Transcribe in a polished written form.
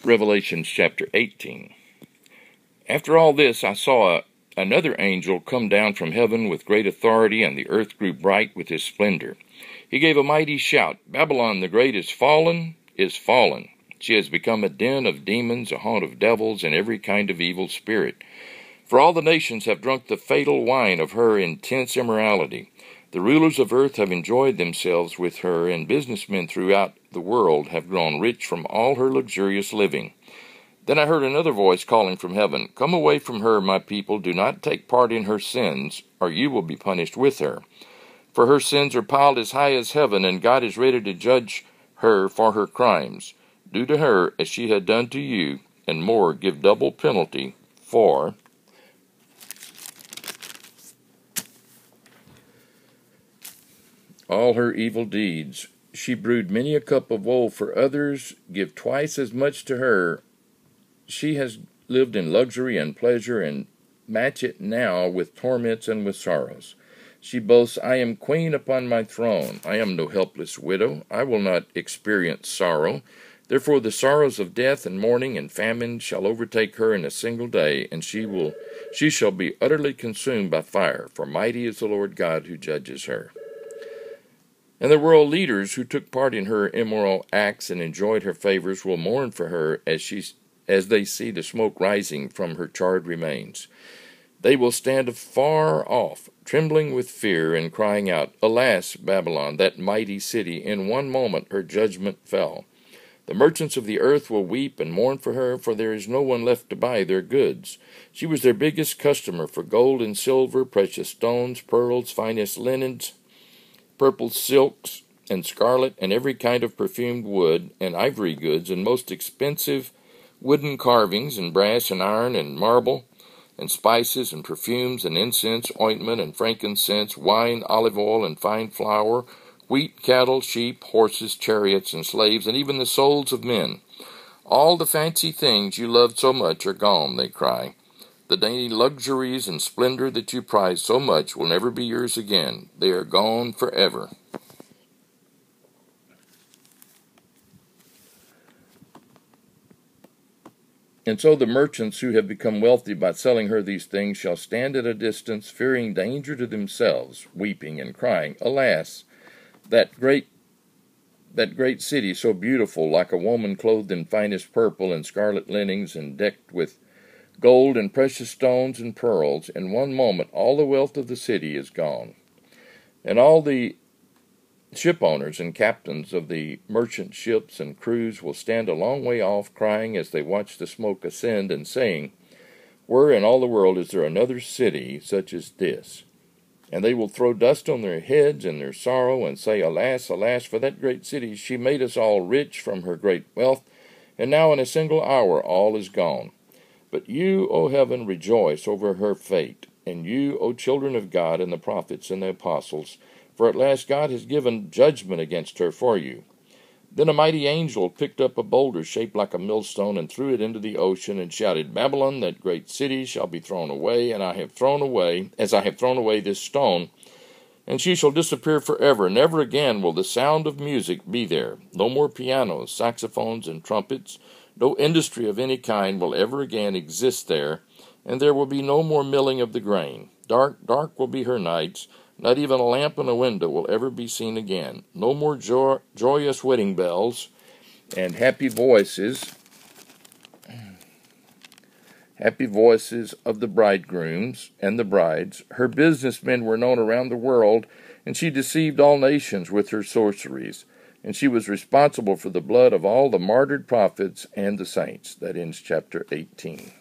Revelation chapter 18. After all this, I saw another angel come down from heaven with great authority, and the earth grew bright with his splendor. He gave a mighty shout, "Babylon the great is fallen, is fallen. She has become a den of demons, a haunt of devils, and every kind of evil spirit. For all the nations have drunk the fatal wine of her intense immorality. The rulers of earth have enjoyed themselves with her, and businessmen throughout the world have grown rich from all her luxurious living." Then I heard another voice calling from heaven, "Come away from her, my people. Do not take part in her sins, or you will be punished with her. For her sins are piled as high as heaven, and God is ready to judge her for her crimes. Do to her as she had done to you, and more, give double penalty for all her evil deeds. She brewed many a cup of woe for others. Give twice as much to her. She has lived in luxury and pleasure, and match it now with torments and with sorrows. She boasts, 'I am queen upon my throne. I am no helpless widow. I will not experience sorrow.' Therefore the sorrows of death and mourning and famine shall overtake her in a single day, and she shall be utterly consumed by fire, for mighty is the Lord God who judges her." And the world leaders who took part in her immoral acts and enjoyed her favors will mourn for her as they see the smoke rising from her charred remains. They will stand afar off, trembling with fear, and crying out, "Alas, Babylon, that mighty city! In one moment her judgment fell." The merchants of the earth will weep and mourn for her, for there is no one left to buy their goods. She was their biggest customer for gold and silver, precious stones, pearls, finest linens, purple silks, and scarlet, and every kind of perfumed wood, and ivory goods, and most expensive wooden carvings, and brass and iron and marble, and spices and perfumes and incense, ointment and frankincense, wine, olive oil, and fine flour, wheat, cattle, sheep, horses, chariots, and slaves, and even the souls of men. All the fancy things you loved so much are gone, they cry. The dainty luxuries and splendor that you prized so much will never be yours again. They are gone forever. And so the merchants who have become wealthy by selling her these things shall stand at a distance, fearing danger to themselves, weeping and crying, "Alas, that great city, so beautiful, like a woman clothed in finest purple and scarlet linens, and decked with gold and precious stones and pearls. In one moment all the wealth of the city is gone." And all the ship owners and captains of the merchant ships and crews will stand a long way off, crying as they watch the smoke ascend, and saying, "Where in all the world is there another city such as this?" And they will throw dust on their heads in their sorrow, and say, "Alas, alas, for that great city! She made us all rich from her great wealth, and now in a single hour all is gone." But you, O heaven, rejoice over her fate, and you, O children of God, and the prophets and the apostles, for at last God has given judgment against her for you. Then a mighty angel picked up a boulder shaped like a millstone and threw it into the ocean, and shouted, "Babylon, that great city, shall be thrown away, as I have thrown away this stone, and she shall disappear forever. Never again will the sound of music be there. No more pianos, saxophones, and trumpets. No industry of any kind will ever again exist there, and there will be no more milling of the grain. Dark, dark will be her nights. Not even a lamp in a window will ever be seen again. No more joyous wedding bells and happy voices of the bridegrooms and the brides. Her businessmen were known around the world, and she deceived all nations with her sorceries. And she was responsible for the blood of all the martyred prophets and the saints." That ends chapter 18.